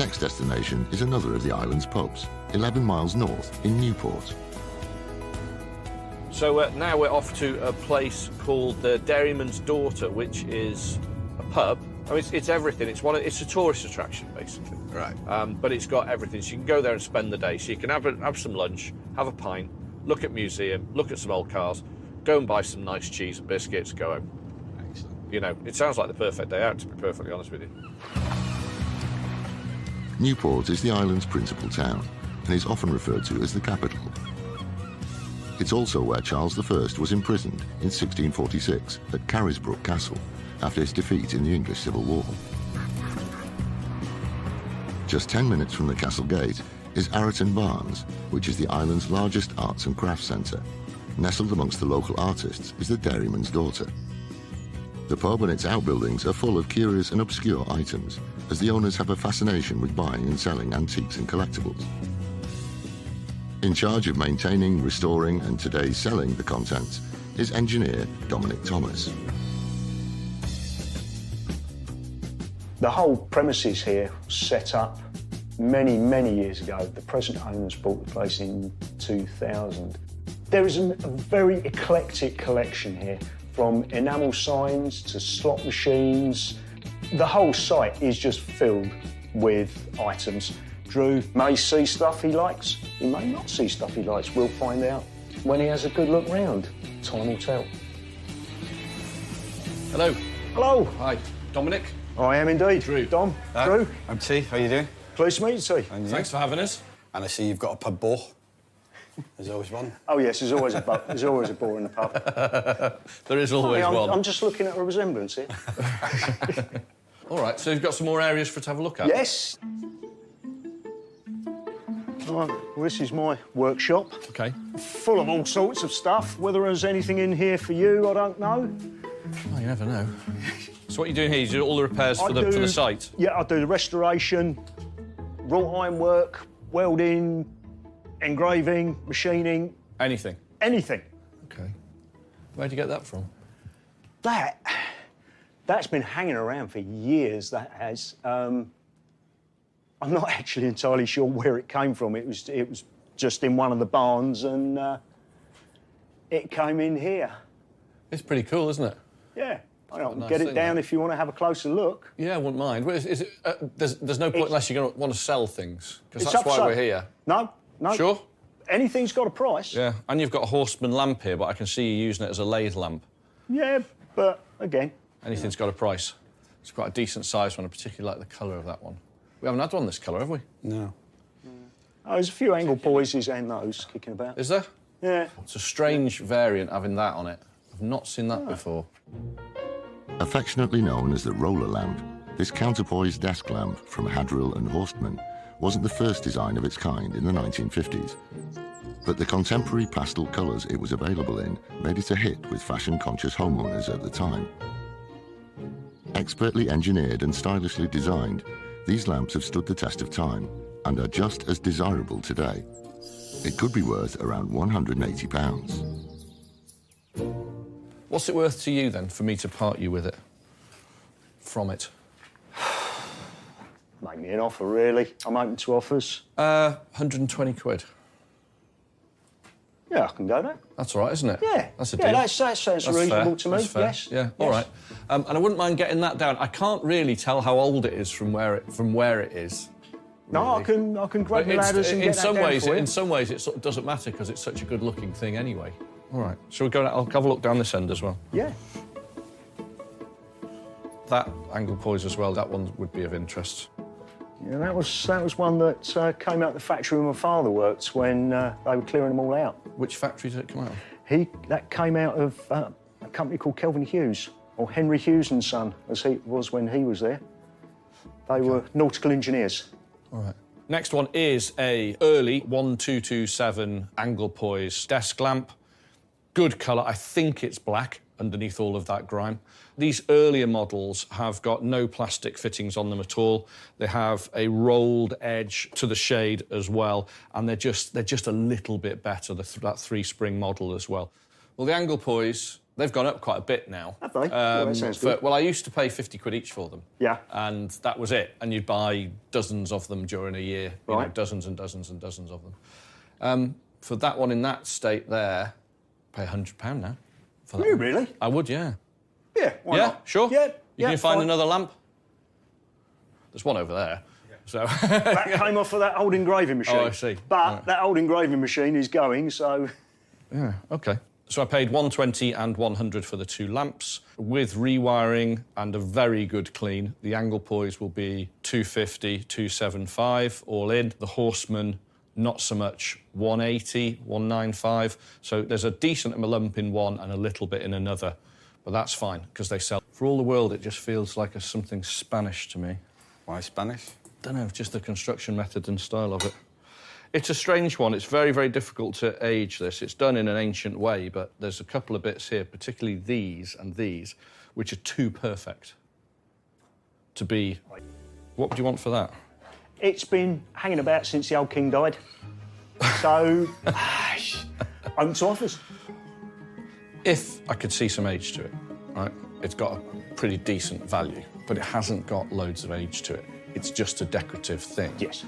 next destination is another of the island's pubs, 11 miles north in Newport. So now we're off to a place called the Dairyman's Daughter, which is a pub. I mean, it's everything. It's a tourist attraction, basically. Right. But it's got everything. So you can go there and spend the day. So you can have some lunch, have a pint, look at museum, look at some old cars, go and buy some nice cheese and biscuits, go home. Excellent. You know, it sounds like the perfect day out, to be perfectly honest with you. Newport is the island's principal town and is often referred to as the capital. It's also where Charles I was imprisoned in 1646 at Carisbrooke Castle after his defeat in the English Civil War. Just 10 minutes from the castle gate is Arreton Barnes, which is the island's largest arts and crafts centre. Nestled amongst the local artists is the Dairyman's Daughter. The pub and its outbuildings are full of curious and obscure items, as the owners have a fascination with buying and selling antiques and collectibles. In charge of maintaining, restoring, and today selling the contents is engineer Dominic Thomas. The whole premises here was set up many, many years ago. The present owners bought the place in 2000. There is a very eclectic collection here, from enamel signs to slot machines. The whole site is just filled with items. Drew may see stuff he likes, he may not see stuff he likes. We'll find out when he has a good look round. Time will tell. Hello. Hello. Hi. Dominic. I am indeed. Drew. Dom. Drew. I'm T. How you doing? Pleased to meet you, T. And you? Thanks for having us. And I see you've got a pub bore. There's always one. Oh, yes, there's always a bore in the pub. There is always one. I'm just looking at a resemblance here. All right, so you've got some more areas for us to have a look at? Yes. Right, well, this is my workshop. OK. Full of all sorts of stuff. Whether there's anything in here for you, I don't know. Well, you never know. So what you're doing here, you do all the repairs for the site? Yeah, I do the restoration, wrought iron work, welding, engraving, machining. Anything? Anything. OK. Where'd you get that from? That's been hanging around for years, that has. I'm not actually entirely sure where it came from. It was just in one of the barns, and it came in here. It's pretty cool, isn't it? Yeah. I can nice get it thing, down that. if you want to have a closer look. Yeah, I wouldn't mind. Well, there's no point unless you're going to want to sell things, because It's that's why upside. we're here. No. Sure? Anything's got a price. Yeah, and you've got a Horseman lamp here, but I can see you using it as a lathe lamp. Yeah, but again... Anything's got a price. It's quite a decent size one. I particularly like the colour of that one. We haven't had one this colour, have we? No. Oh, there's a few angle poises and those kicking about. Is there? Yeah. It's a strange variant having that on it. I've not seen that before. Affectionately known as the roller lamp, this counterpoise desk lamp from Hadrill and Horstman wasn't the first design of its kind in the 1950s. But the contemporary pastel colours it was available in made it a hit with fashion-conscious homeowners at the time. Expertly engineered and stylishly designed, these lamps have stood the test of time and are just as desirable today. It could be worth around £180. What's it worth to you, then, for me to part you with it? From it? Make me an offer, really. I'm open to offers. 120 quid. Yeah, I can go there. That's all right, isn't it? Yeah. That's a deal. Yeah, that sounds reasonable to me, That's fair. yes. Yeah, all right. And I wouldn't mind getting that down. I can't really tell how old it is from where it is. No, really. I can grab the ladders and get that down for you. In some ways, it sort of doesn't matter because it's such a good-looking thing anyway. All right. Shall we go? I'll have a look down this end as well. Yeah. That angle poise as well. That one would be of interest. Yeah, that was one that came out the factory where my father worked when they were clearing them all out. Which factory did it come out of? That came out of a company called Kelvin Hughes, or Henry Hughes and Son, as he was when he was there. They were nautical engineers. All right. Next one is a early 1227 angle poise desk lamp. Good colour. I think it's black underneath all of that grime. These earlier models have got no plastic fittings on them at all. They have a rolled edge to the shade as well, and they're just a little bit better, that three-spring model as well. Well, the angle poise, They've gone up quite a bit now. Have they? That sounds good. Well, I used to pay 50 quid each for them. Yeah. And that was it. And you'd buy dozens of them during a year. You know, Right. dozens and dozens and dozens of them. For that one in that state there, pay £100 now. For that You one. really? I would, yeah. Yeah, why Yeah, not? sure. Yeah, Can you find fine. another lamp? There's one over there. So That came off of that old engraving machine. Oh, I see. But Right. that old engraving machine is going, so... yeah, okay. So I paid 120 and 100 for the 2 lamps. With rewiring and a very good clean, the angle poise will be 250, 275 all in. The Horseman, not so much, 180, 195. So there's a decent lump in one and a little bit in another. But that's fine, because they sell. For all the world, it just feels like something Spanish to me. Why Spanish? Don't know, just the construction method and style of it. It's a strange one. It's very, very difficult to age this. It's done in an ancient way, but there's a couple of bits here, particularly these and these, which are too perfect to be... What would you want for that? It's been hanging about since the old king died. So, open to offers. If I could see some age to it, right? It's got a pretty decent value, but it hasn't got loads of age to it. It's just a decorative thing. Yes.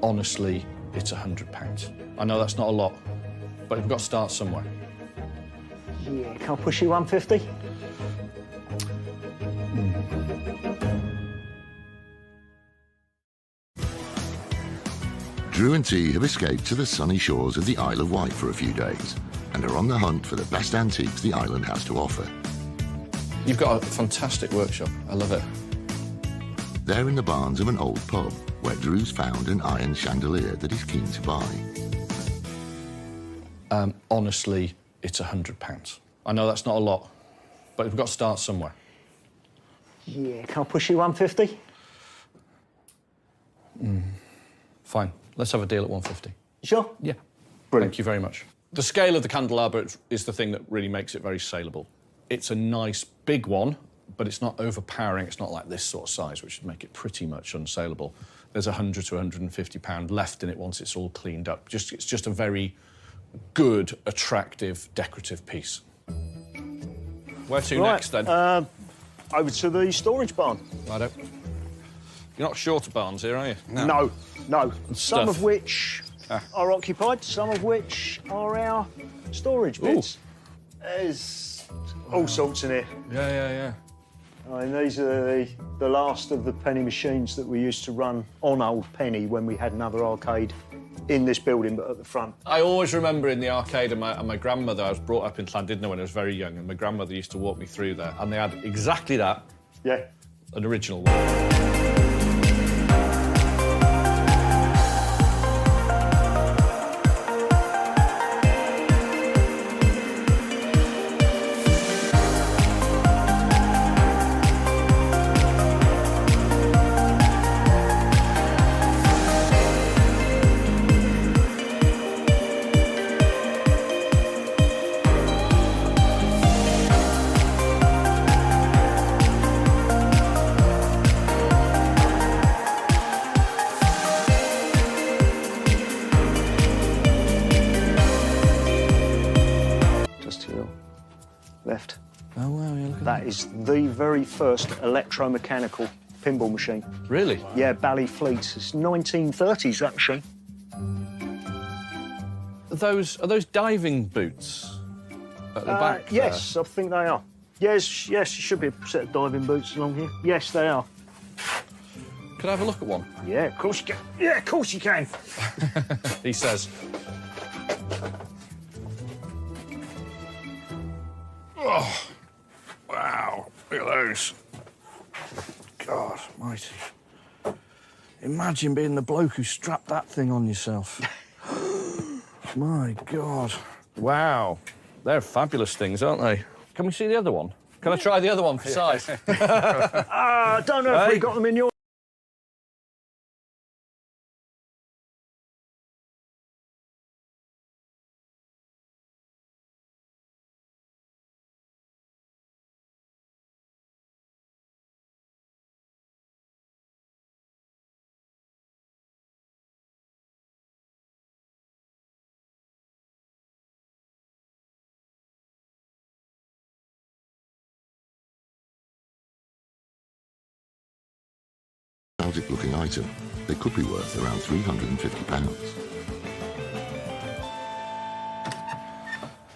Honestly, it's £100. I know that's not a lot, but we've got to start somewhere. Yeah, can I push you 150? Drew and T have escaped to the sunny shores of the Isle of Wight for a few days and are on the hunt for the best antiques the island has to offer. You've got a fantastic workshop. I love it. They're in the barns of an old pub where Drew's found an iron chandelier that he's keen to buy. Honestly, it's £100. I know that's not a lot, but we've got to start somewhere. Yeah, can I push you 150? Fine. Let's have a deal at 150. Sure? Yeah. Brilliant. Thank you very much. The scale of the candelabra is the thing that really makes it very saleable. It's a nice big one, but it's not overpowering. It's not like this sort of size, which would make it pretty much unsaleable. There's £100 to £150 left in it once it's all cleaned up. It's just a very good, attractive, decorative piece. Where to next, then? Over to the storage barn. Righto. You're not short of barns here, are you? No, no. Some stuff. of which are occupied, some of which are our storage bits. There's all sorts in here. Yeah. I mean, these are the last of the penny machines that we used to run on Old Penny when we had another arcade in this building, but at the front. I always remember in the arcade and my grandmother, I was brought up in Llandudno when I was very young, and my grandmother used to walk me through there, and they had exactly that, Yeah. an original one. Just to your left. Oh, wow, yeah, look at That is the very first electromechanical pinball machine. Really? Yeah, Ballyfleet. It's 1930s, that machine. Are those diving boots at the back there? Yes, I think they are. Yes, there should be a set of diving boots along here. Yes, they are. Could I have a look at one? Yeah, of course you can. Yeah, of course you can. He says. Oh, wow, look at those. God mighty. Imagine being the bloke who strapped that thing on yourself. My God. Wow. They're fabulous things, aren't they? Can we see the other one? Can I try the other one for size? I don't know if Hey. we got them in your exotic-looking item, they could be worth around £350.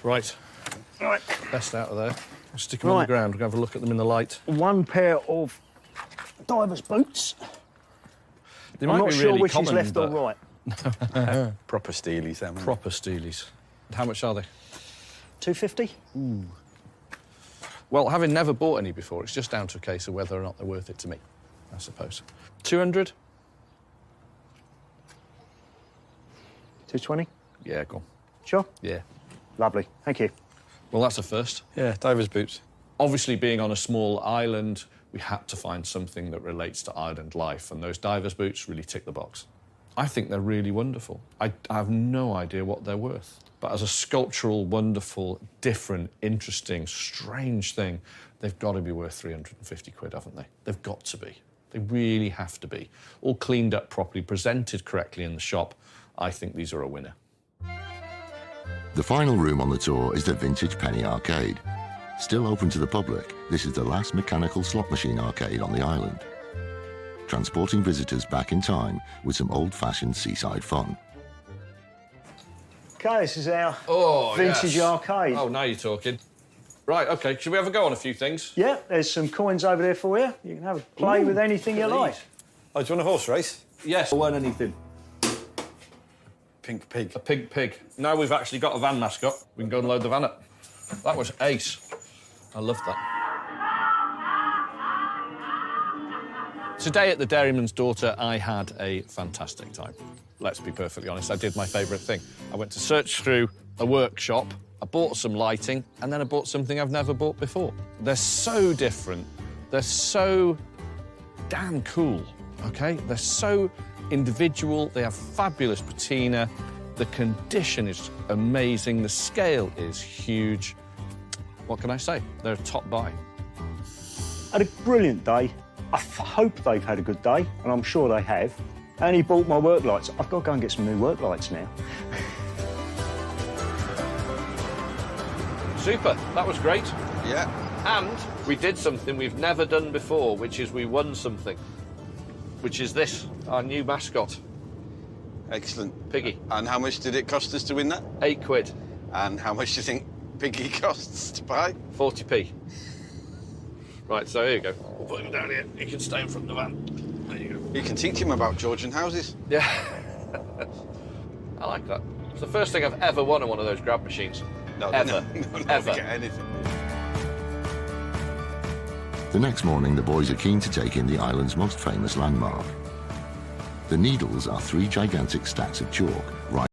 Right, Right. best out of there. I'll stick them on the Right. ground. We're going to have a look at them in the light. One pair of diver's boots. They I'm might not be sure really which common, is left or but right. Proper steelies, them. proper steelies. How much are they? £250? Well, having never bought any before, it's just down to a case of whether or not they're worth it to me, I suppose. 200? £220? Yeah, go on. Sure. Yeah. Lovely. Thank you. Well, that's a first. Yeah, diver's boots. Obviously, being on a small island, we had to find something that relates to island life, and those divers' boots really tick the box. I think they're really wonderful. I have no idea what they're worth. But as a sculptural, wonderful, different, interesting, strange thing, they've got to be worth 350 quid, haven't they? They've got to be. They really have to be. All cleaned up properly, presented correctly in the shop. I think these are a winner. The final room on the tour is the Vintage Penny Arcade. Still open to the public, this is the last mechanical slot machine arcade on the island, transporting visitors back in time with some old-fashioned seaside fun. OK, this is our Oh, vintage arcade. Oh, now you're talking. Right, OK, should we have a go on a few things? Yeah, there's some coins over there for you. You can have a play with anything you like. Oh, do you want a horse race? Yes, I won anything. Pink pig. A pig pig. Now we've actually got a van mascot, we can go and load the van up. That was ace. I love that. Today at the Dairyman's Daughter, I had a fantastic time. Let's be perfectly honest, I did my favourite thing. I went to search through a workshop, I bought some lighting, and then I bought something I've never bought before. They're so different, they're so damn cool, OK? They're so individual, they have fabulous patina, the condition is amazing, the scale is huge. What can I say? They're a top buy. Had a brilliant day. I hope they've had a good day, and I'm sure they have. And he bought my work lights. I've got to go and get some new work lights now. Super, that was great. Yeah. And we did something we've never done before, which is we won something, which is this, our new mascot, Excellent. Piggy. And how much did it cost us to win that? 8 quid, And how much do you think Piggy costs to buy? 40p. Right, so here you go. We'll put him down here. He can stay in front of the van. There you go. You can teach him about Georgian houses. Yeah. I like that. It's the first thing I've ever won on one of those grab machines. No, Ever. no, Ever. Get anything. The next morning, the boys are keen to take in the island's most famous landmark. The Needles are 3 gigantic stacks of chalk right